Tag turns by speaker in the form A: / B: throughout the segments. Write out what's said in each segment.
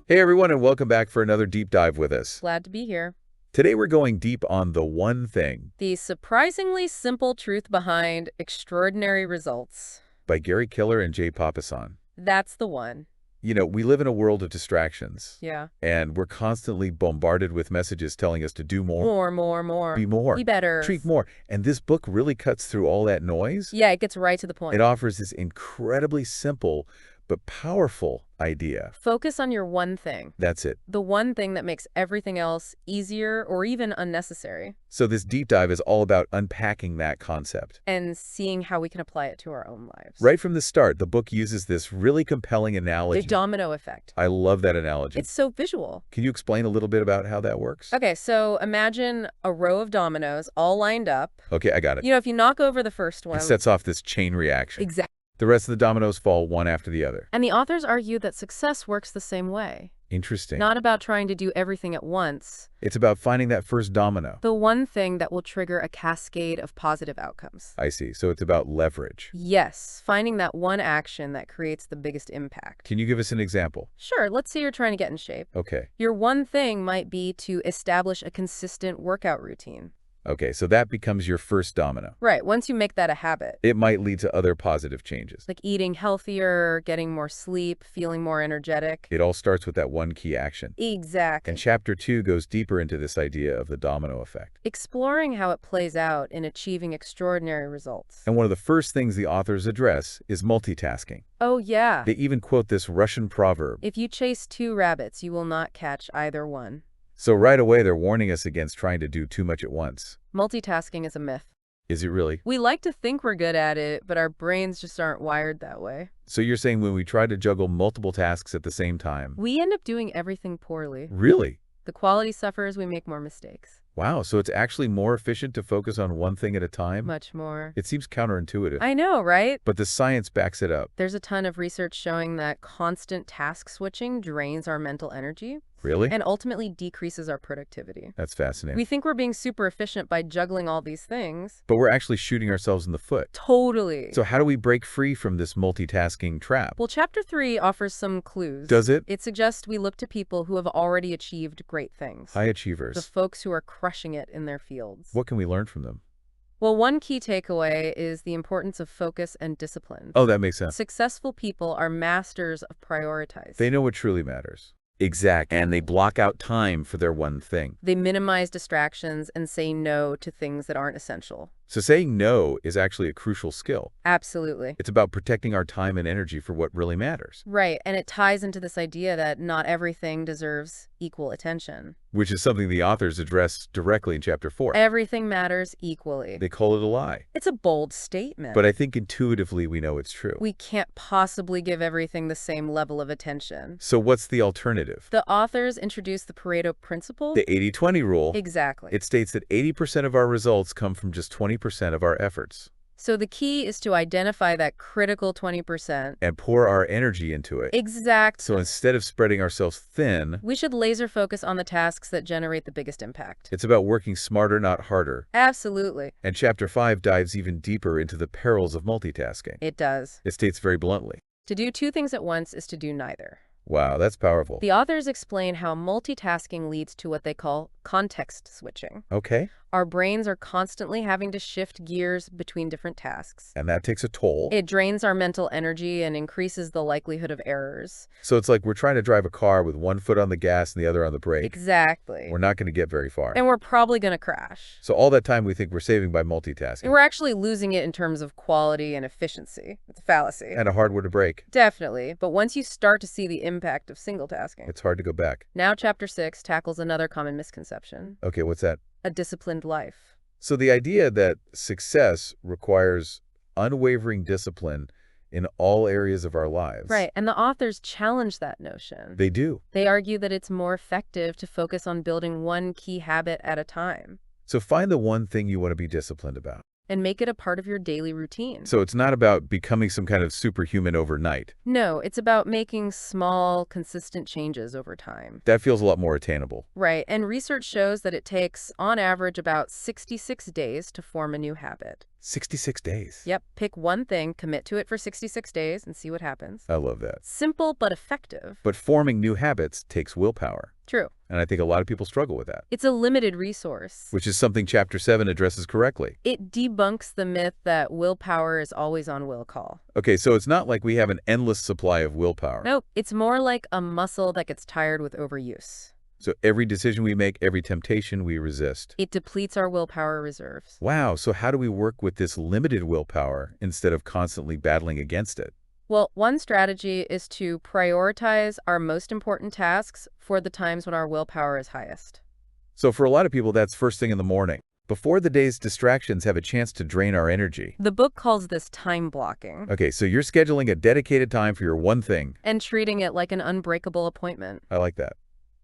A: Hey everyone, and welcome back for another deep dive with us.
B: Glad to be here.
A: Today we're going deep on the one thing
B: The surprisingly simple truth behind extraordinary results.
A: by Gary Keller and Papasan.
B: That's the one.
A: You know, we live in a world of distractions,
B: Yeah.
A: and we're constantly bombarded with messages telling us to do more,
B: More.
A: be more,
B: Be better.
A: treat more. And this book really cuts through all that noise.
B: Yeah, it gets right to the point.
A: It offers this incredibly simple but powerful idea.
B: Focus on your one thing.
A: That's it.
B: The one thing that makes everything else easier or even unnecessary.
A: So this deep dive is all about unpacking that concept.
B: And seeing how we can apply it to our own lives.
A: Right from the start, the book uses this really compelling analogy.
B: The domino effect.
A: I love that analogy.
B: It's so visual.
A: Can you explain a little bit about how that works?
B: Okay, so imagine a row of dominoes all lined up.
A: Okay, I got it.
B: You know, if you knock over the first one.
A: It sets off this chain reaction.
B: Exactly.
A: The rest of the dominoes fall one after the other.
B: And the authors argue that success works the same way.
A: Interesting.
B: Not about trying to do everything at once.
A: It's about finding that first domino.
B: The one thing that will trigger a cascade of positive outcomes.
A: I see. So it's about leverage.
B: Yes, finding that one action that creates the biggest impact.
A: Can you give us an example?
B: Sure, let's say you're trying to get in shape.
A: Okay.
B: Your one thing might be to establish a consistent workout routine.
A: Okay, so that becomes your first domino.
B: Right, once you make that a habit.
A: It might lead to other positive changes.
B: Like eating healthier, getting more sleep, feeling more energetic.
A: It all starts with that one key action.
B: Exactly.
A: And chapter 2 goes deeper into this idea of the domino effect.
B: Exploring how it plays out in achieving extraordinary results.
A: And one of the first things the authors address is multitasking.
B: Oh, yeah.
A: They even quote this Russian proverb.
B: If you chase two rabbits, you will not catch either one.
A: So right away, they're warning us against trying to do too much at once.
B: Multitasking is a myth.
A: Is it really?
B: We like to think we're good at it, but our brains just aren't wired that way.
A: So you're saying when we try to juggle multiple tasks at the same time?
B: We end up doing everything poorly.
A: Really?
B: The quality suffers, we make more mistakes.
A: Wow, so it's actually more efficient to focus on one thing at a time?
B: Much more.
A: It seems counterintuitive.
B: I know, right?
A: But the science backs it up.
B: There's a ton of research showing that constant task switching drains our mental energy.
A: Really?
B: And ultimately decreases our productivity.
A: That's fascinating.
B: We think we're being super efficient by juggling all these things.
A: But we're actually shooting ourselves in the foot.
B: Totally.
A: So how do we break free from this multitasking trap?
B: Well, Chapter 3 offers some clues.
A: Does it?
B: It suggests we look to people who have already achieved great things.
A: High achievers.
B: The folks who are crushing it in their fields.
A: What can we learn from them?
B: Well, one key takeaway is the importance of focus and discipline.
A: Oh, that makes sense.
B: Successful people are masters of prioritizing.
A: They know what truly matters. Exact. And they block out time for their one thing.
B: They minimize distractions and say no to things that aren't essential.
A: So saying no is actually a crucial skill.
B: Absolutely.
A: It's about protecting our time and energy for what really matters.
B: Right, and it ties into this idea that not everything deserves equal attention.
A: Which is something the authors address directly in chapter 4.
B: Everything matters equally.
A: They call it a lie.
B: It's a bold statement.
A: But I think intuitively we know it's true.
B: We can't possibly give everything the same level of attention.
A: So what's the alternative?
B: The authors introduce the Pareto principle.
A: The 80-20 rule.
B: Exactly.
A: It states that 80% of our results come from just 20% of our efforts.
B: So the key is to identify that critical 20%.
A: And pour our energy into it.
B: Exactly.
A: So instead of spreading ourselves thin,
B: we should laser focus on the tasks that generate the biggest impact.
A: It's about working smarter, not harder.
B: Absolutely.
A: And chapter 5 dives even deeper into the perils of multitasking.
B: It does.
A: It states very bluntly.
B: To do two things at once is to do neither.
A: Wow, that's powerful.
B: The authors explain how multitasking leads to what they call context switching.
A: Okay.
B: Our brains are constantly having to shift gears between different tasks.
A: And that takes a toll.
B: It drains our mental energy and increases the likelihood of errors.
A: So it's like we're trying to drive a car with one foot on the gas and the other on the brake.
B: Exactly.
A: We're not going to get very far.
B: And we're probably going to crash.
A: So all that time we think we're saving by multitasking.
B: And we're actually losing it in terms of quality and efficiency. It's a fallacy.
A: And a hardware to break.
B: Definitely. But once you start to see the impact of single tasking.
A: It's hard to go back.
B: Now Chapter 6 tackles another common misconception.
A: Okay, what's that?
B: A disciplined life.
A: So the idea that success requires unwavering discipline in all areas of our lives.
B: Right, and the authors challenge that notion.
A: They do.
B: They argue that it's more effective to focus on building one key habit at a time.
A: So find the one thing you want to be disciplined about.
B: And make it a part of your daily routine.
A: So it's not about becoming some kind of superhuman overnight.
B: No, it's about making small, consistent changes over time.
A: That feels a lot more attainable.
B: Right, and research shows that it takes, on average, about 66 days to form a new habit.
A: 66 days.
B: Yep, pick one thing, commit to it for 66 days, and see what happens.
A: I love that.
B: Simple but effective.
A: But forming new habits takes willpower.
B: True.
A: And I think a lot of people struggle with that,
B: It's a limited resource.
A: which is something Chapter 7 addresses correctly.
B: It debunks the myth that willpower is always on will call.
A: Okay, so it's not like we have an endless supply of willpower.
B: Nope, it's more like a muscle that gets tired with overuse.
A: So every decision we make, every temptation we resist.
B: It depletes our willpower reserves.
A: Wow, so how do we work with this limited willpower instead of constantly battling against it?
B: Well, one strategy is to prioritize our most important tasks for the times when our willpower is highest.
A: So for a lot of people, that's first thing in the morning, before the day's distractions have a chance to drain our energy.
B: The book calls this time blocking.
A: Okay, so you're scheduling a dedicated time for your one thing.
B: And treating it like an unbreakable appointment.
A: I like that.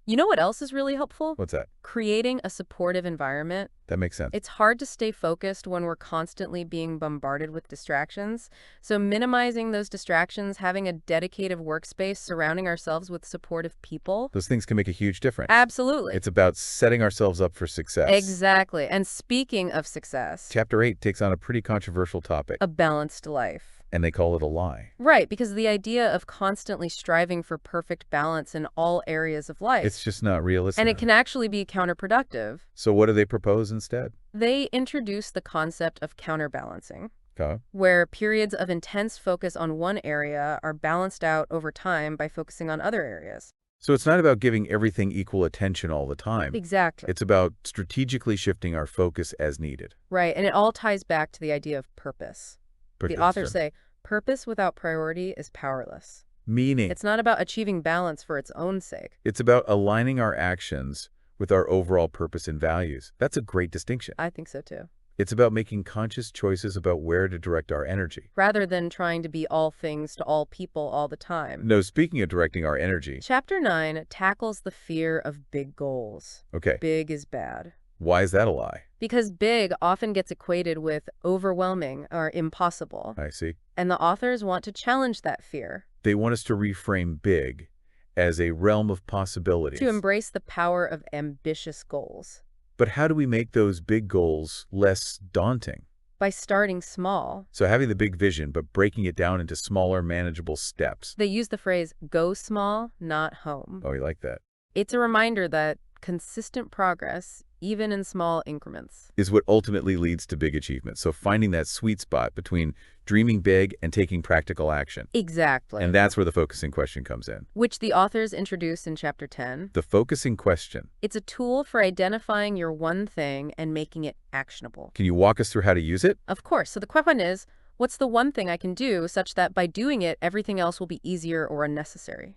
B: You know what else is really helpful?
A: What's that?
B: Creating a supportive environment.
A: That makes sense.
B: It's hard to stay focused when we're constantly being bombarded with distractions. So minimizing those distractions, having a dedicated workspace, surrounding ourselves with supportive people.
A: Those things can make a huge difference.
B: Absolutely.
A: It's about setting ourselves up for success.
B: Exactly. And speaking of success,
A: Chapter 8 takes on a pretty controversial topic,
B: a balanced life.
A: and they call it a lie.
B: Right, because the idea of constantly striving for perfect balance in all areas of life.
A: It's just not realistic.
B: And it can actually be counterproductive.
A: So what do they propose instead?
B: They introduce the concept of counterbalancing,
A: Okay.
B: where periods of intense focus on one area are balanced out over time by focusing on other areas.
A: So it's not about giving everything equal attention all the time.
B: Exactly.
A: It's about strategically shifting our focus as needed.
B: Right, and it all ties back to the idea of purpose. The authors say, purpose without priority is powerless.
A: Meaning,
B: It's not about achieving balance for its own sake.
A: it's about aligning our actions with our overall purpose and values. That's a great distinction.
B: I think so too.
A: It's about making conscious choices about where to direct our energy.
B: Rather than trying to be all things to all people all the time.
A: No, speaking of directing our energy.
B: Chapter 9 tackles the fear of big goals.
A: Okay,
B: Big is bad.
A: why is that a lie?
B: Because big often gets equated with overwhelming or impossible.
A: I see.
B: And the authors want to challenge that fear.
A: They want us to reframe big as a realm of possibilities.
B: To embrace the power of ambitious goals.
A: But how do we make those big goals less daunting?
B: By starting small.
A: So having the big vision, but breaking it down into smaller, manageable steps.
B: They use the phrase, go small, not home.
A: Oh, you like that?
B: It's a reminder that consistent progress, even in small increments,
A: Is what ultimately leads to big achievements. So finding that sweet spot between dreaming big and taking practical action.
B: Exactly.
A: And that's where the focusing question comes in.
B: Which the authors introduce in Chapter 10.
A: The focusing question.
B: It's a tool for identifying your one thing and making it actionable.
A: Can you walk us through how to use it?
B: Of course. So the question is, what's the one thing I can do such that by doing it, everything else will be easier or unnecessary?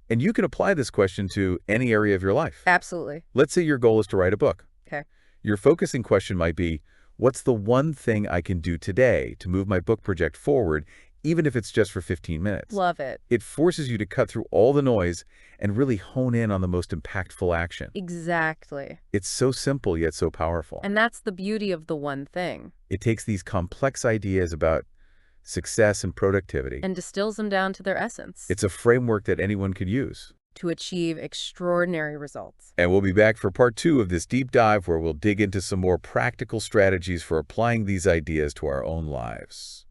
A: And you can apply this question to any area of your life.
B: Absolutely.
A: Let's say your goal is to write a book.
B: Okay.
A: Your focusing question might be, what's the one thing I can do today to move my book project forward, even if it's just for 15 minutes?
B: Love it.
A: It forces you to cut through all the noise and really hone in on the most impactful action.
B: Exactly.
A: It's so simple yet so powerful.
B: And that's the beauty of the one thing.
A: It takes these complex ideas about success and productivity.
B: And distills them down to their essence.
A: It's a framework that anyone could use.
B: To achieve extraordinary results.
A: And we'll be back for part 2 of this deep dive where we'll dig into some more practical strategies for applying these ideas to our own lives.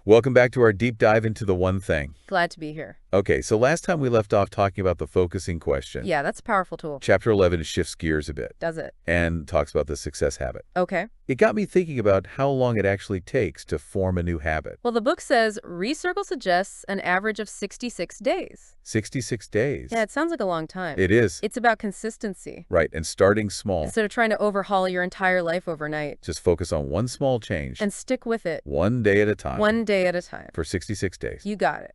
A: Welcome back to our deep dive into the one thing.
B: Glad to be here.
A: Okay, so last time we left off talking about the focusing question.
B: Yeah, that's a powerful tool.
A: Chapter 11 shifts gears a bit
B: Does it?
A: and talks about the success habit.
B: Okay.
A: It got me thinking about how long it actually takes to form a new habit.
B: Well, the book says Recircle suggests an average of 66 days.
A: 66 days.
B: Yeah, it sounds like a long time.
A: It is.
B: It's about consistency.
A: Right, and starting small.
B: Instead of trying to overhaul your entire life overnight.
A: Just focus on one small change.
B: And stick with it.
A: One day at a time.
B: One day at a time.
A: For 66 days.
B: You got it.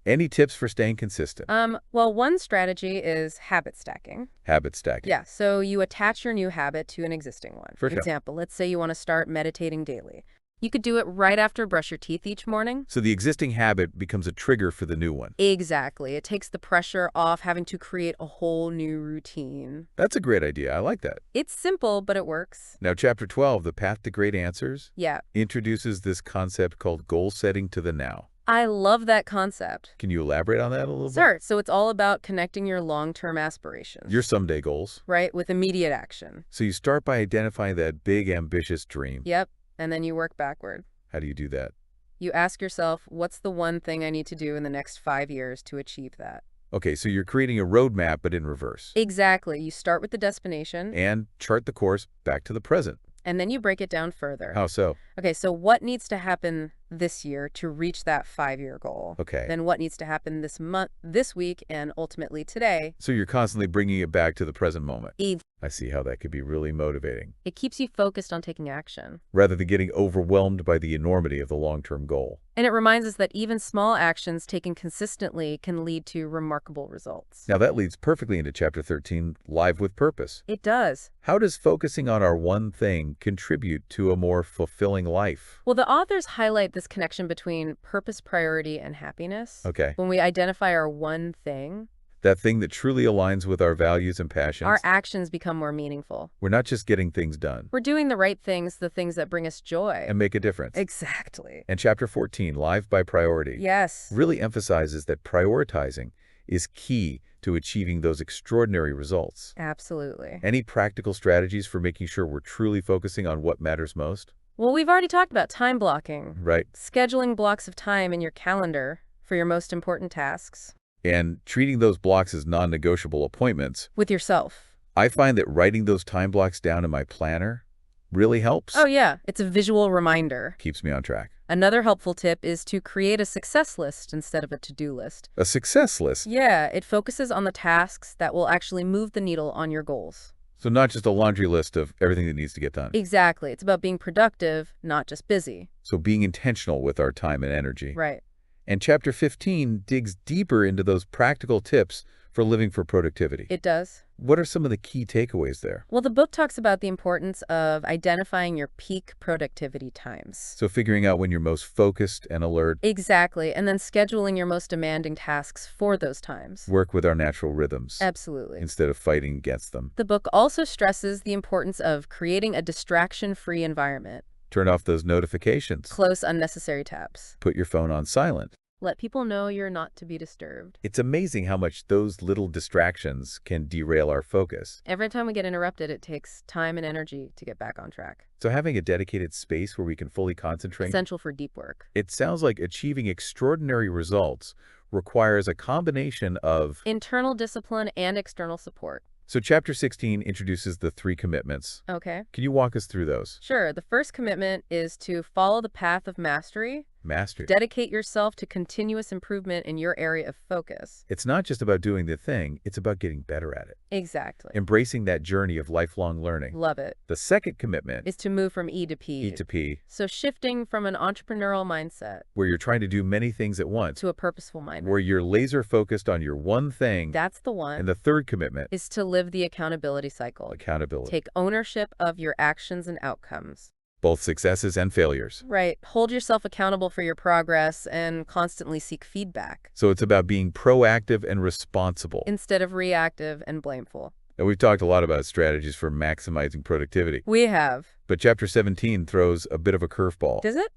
A: Any tips for staying consistent?
B: Well, one strategy is habit stacking.
A: Habit stacking.
B: Yeah, so you attach your new habit to an existing one.
A: For sure.
B: Example, let's say you want to start meditating daily. You could do it right after brush your teeth each morning.
A: So the existing habit becomes a trigger for the new one.
B: Exactly. It takes the pressure off having to create a whole new routine.
A: That's a great idea. I like that.
B: It's simple, but it works.
A: Now, Chapter 12, The Path to Great Answers,
B: Yeah.
A: introduces this concept called goal setting to the now.
B: I love that concept.
A: Can you elaborate on that a little bit?
B: Sure. So it's all about connecting your long-term aspirations.
A: Your someday goals.
B: Right, with immediate action.
A: So you start by identifying that big, ambitious dream.
B: Yep. And then you work backward.
A: How do you do that?
B: You ask yourself, what's the one thing I need to do in the next 5 years to achieve that?
A: Okay, so you're creating a roadmap, but in reverse.
B: Exactly. You start with the destination,
A: And chart the course back to the present.
B: and then you break it down further.
A: How so?
B: Okay, so what needs to happen this year to reach that 5-year goal?
A: Okay.
B: Then what needs to happen this month, this week, and ultimately today?
A: So you're constantly bringing it back to the present moment.
B: Eve.
A: I see how that could be really motivating,
B: It keeps you focused on taking action.
A: rather than getting overwhelmed by the enormity of the long-term goal.
B: And it reminds us that even small actions taken consistently can lead to remarkable results.
A: Now that leads perfectly into Chapter 13, Live with Purpose.
B: It does.
A: How does focusing on our one thing contribute to a more fulfilling life?
B: Well, the authors highlight this connection between purpose, priority, and happiness.
A: Okay.
B: When we identify our one thing,
A: That thing that truly aligns with our values and passions.
B: our actions become more meaningful.
A: We're not just getting things done
B: We're doing the right things, the things that bring us joy.
A: and make a difference.
B: Exactly.
A: And Chapter 14, Live by Priority,
B: Yes.
A: really emphasizes that prioritizing is key to achieving those extraordinary results.
B: Absolutely.
A: Any practical strategies for making sure we're truly focusing on what matters most?
B: Well, we've already talked about time blocking.
A: Right.
B: Scheduling blocks of time in your calendar for your most important tasks.
A: And treating those blocks as non-negotiable appointments.
B: With yourself.
A: I find that writing those time blocks down in my planner really helps.
B: Oh, yeah. It's a visual reminder.
A: Keeps me on track.
B: Another helpful tip is to create a success list instead of a to-do list.
A: A success list.
B: Yeah, it focuses on the tasks that will actually move the needle on your goals.
A: So not just a laundry list of everything that needs to get done.
B: Exactly. It's about being productive, not just busy.
A: So being intentional with our time and energy.
B: Right.
A: And Chapter 15 digs deeper into those practical tips for living for productivity.
B: It does.
A: What are some of the key takeaways there?
B: Well, the book talks about the importance of identifying your peak productivity times.
A: So figuring out when you're most focused and alert.
B: Exactly. And then scheduling your most demanding tasks for those times.
A: Work with our natural rhythms.
B: Absolutely.
A: Instead of fighting against them.
B: The book also stresses the importance of creating a distraction-free environment.
A: Turn off those notifications.
B: Close unnecessary tabs.
A: Put your phone on silent.
B: Let people know you're not to be disturbed.
A: It's amazing how much those little distractions can derail our focus.
B: Every time we get interrupted, it takes time and energy to get back on track.
A: So having a dedicated space where we can fully concentrate.
B: Essential for deep work.
A: It sounds like achieving extraordinary results requires a combination of
B: Internal discipline and external support.
A: So Chapter 16 introduces the 3 commitments.
B: Okay.
A: Can you walk us through those?
B: Sure. The first commitment is to follow the path of mastery.
A: Mastery.
B: Dedicate yourself to continuous improvement in your area of focus.
A: It's not just about doing the thing, it's about getting better at it.
B: Exactly.
A: Embracing that journey of lifelong learning.
B: Love it.
A: The second commitment
B: Is to move from E to P.
A: E to P,
B: So shifting from an entrepreneurial mindset
A: where you're trying to do many things at once,
B: to a purposeful mindset.
A: where you're laser focused on your one thing.
B: That's the one.
A: And the third commitment,
B: Is to live the accountability cycle.
A: accountability.
B: Take ownership of your actions and outcomes.
A: Both successes and failures.
B: Right. Hold yourself accountable for your progress and constantly seek feedback
A: So it's about being proactive and responsible.
B: instead of reactive and blameful.
A: Now, we've talked a lot about strategies for maximizing productivity,
B: We have.
A: but Chapter 17 throws a bit of a curveball,
B: Does it?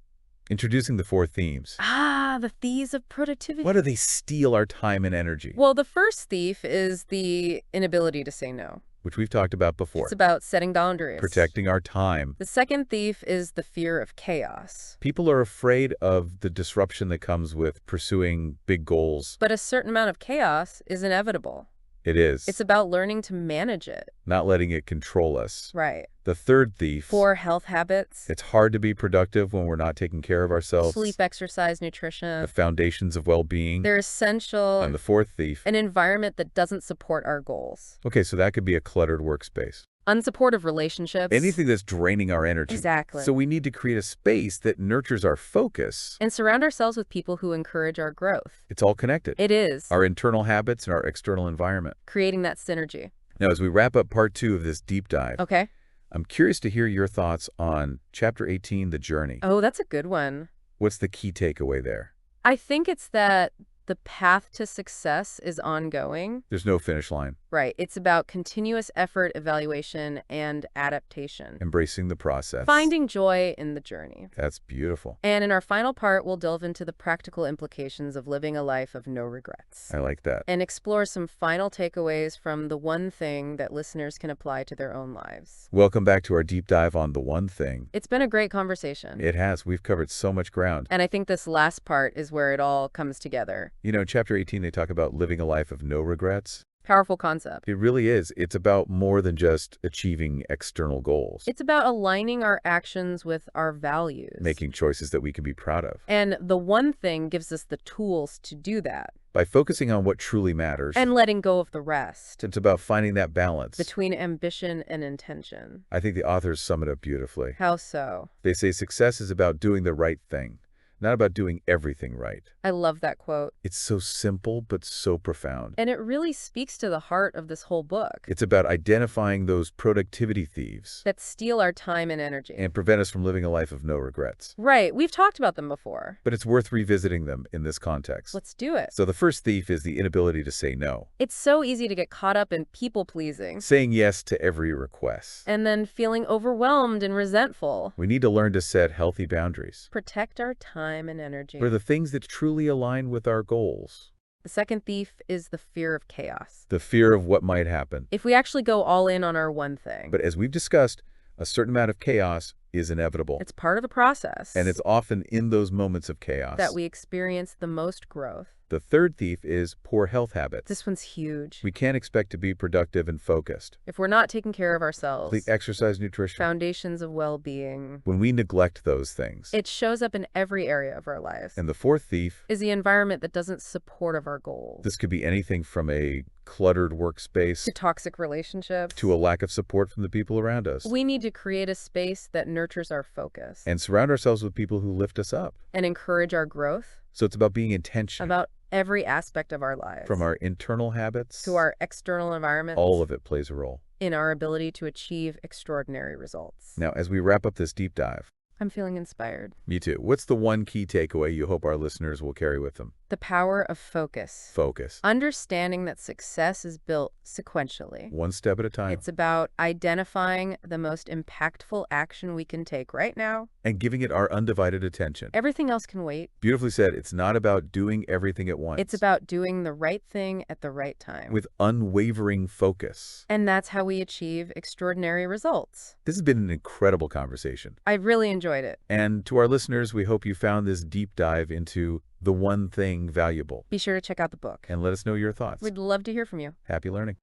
A: introducing the 4 themes.
B: The thieves of productivity.
A: Why do they steal our time and energy?
B: Well, the first thief is the inability to say no.
A: Which we've talked about before.
B: It's about setting boundaries.
A: Protecting our time.
B: The second thief is the fear of chaos.
A: People are afraid of the disruption that comes with pursuing big goals.
B: But a certain amount of chaos is inevitable.
A: It is.
B: It's about learning to manage it.
A: Not letting it control us.
B: Right.
A: The third thief.
B: Poor health habits.
A: It's hard to be productive when we're not taking care of ourselves.
B: Sleep, exercise, nutrition.
A: The foundations of well-being.
B: They're essential.
A: And the fourth thief.
B: An environment that doesn't support our goals.
A: Okay, so that could be a cluttered workspace.
B: Unsupportive relationships.
A: Anything that's draining our energy.
B: Exactly.
A: So we need to create a space that nurtures our focus.
B: And surround ourselves with people who encourage our growth.
A: It's all connected.
B: It is.
A: Our internal habits and our external environment.
B: Creating that synergy.
A: Now, as we wrap up part 2 of this deep dive,
B: Okay.
A: I'm curious to hear your thoughts on Chapter 18, The Journey.
B: Oh, that's a good one.
A: What's the key takeaway there?
B: I think it's that The path to success is ongoing.
A: There's no finish line.
B: Right. It's about continuous effort, evaluation, and adaptation.
A: Embracing the process.
B: Finding joy in the journey.
A: That's beautiful.
B: And in our final part, we'll delve into the practical implications of living a life of no regrets.
A: I like that.
B: And explore some final takeaways from the one thing that listeners can apply to their own lives.
A: Welcome back to our deep dive on the one thing.
B: It's been a great conversation.
A: It has. We've covered so much ground.
B: And I think this last part is where it all comes together.
A: You know, in Chapter 18, they talk about living a life of no regrets.
B: Powerful concept.
A: It really is. It's about more than just achieving external goals.
B: It's about aligning our actions with our values.
A: Making choices that we can be proud of.
B: And the one thing gives us the tools to do that.
A: By focusing on what truly matters.
B: And letting go of the rest.
A: It's about finding that balance.
B: Between ambition and intention.
A: I think the authors sum it up beautifully.
B: How so?
A: They say success is about doing the right thing, not about doing everything right.
B: I love that quote.
A: It's so simple, but so profound.
B: And it really speaks to the heart of this whole book.
A: It's about identifying those productivity thieves
B: that steal our time and energy.
A: And prevent us from living a life of no regrets.
B: Right. We've talked about them before.
A: But it's worth revisiting them in this context.
B: Let's do it.
A: So the first thief is the inability to say no.
B: It's so easy to get caught up in people-pleasing.
A: Saying yes to every request.
B: And then feeling overwhelmed and resentful.
A: We need to learn to set healthy boundaries.
B: Protect our time and energy.
A: For the things that truly align with our goals.
B: The second thief is the fear of chaos.
A: The fear of what might happen.
B: If we actually go all in on our one thing.
A: But as we've discussed, a certain amount of chaos is inevitable.
B: It's part of the process.
A: And it's often in those moments of chaos
B: that we experience the most growth.
A: The third thief is poor health habits.
B: This one's huge.
A: We can't expect to be productive and focused
B: if we're not taking care of ourselves.
A: Complete exercise, nutrition.
B: Foundations of well-being.
A: When we neglect those things.
B: It shows up in every area of our lives.
A: And the fourth thief
B: is the environment that doesn't support of our goals.
A: This could be anything from a cluttered workspace
B: to toxic relationships
A: to a lack of support from the people around us.
B: We need to create a space that nurtures our focus.
A: And surround ourselves with people who lift us up.
B: And encourage our growth.
A: So it's about being intentional.
B: About every aspect of our lives.
A: From our internal habits
B: to our external environment.
A: All of it plays a role.
B: In our ability to achieve extraordinary results.
A: Now, as we wrap up this deep dive.
B: I'm feeling inspired.
A: Me too. What's the one key takeaway you hope our listeners will carry with them?
B: The power of focus.
A: Focus.
B: Understanding that success is built sequentially.
A: One step at a time.
B: It's about identifying the most impactful action we can take right now.
A: And giving it our undivided attention.
B: Everything else can wait.
A: Beautifully said. It's not about doing everything at once.
B: It's about doing the right thing at the right time.
A: With unwavering focus.
B: And that's how we achieve extraordinary results.
A: This has been an incredible conversation.
B: I've really enjoyed it.
A: And to our listeners, we hope you found this deep dive into the one thing valuable.
B: Be sure to check out the book.
A: And let us know your thoughts.
B: We'd love to hear from you.
A: Happy learning.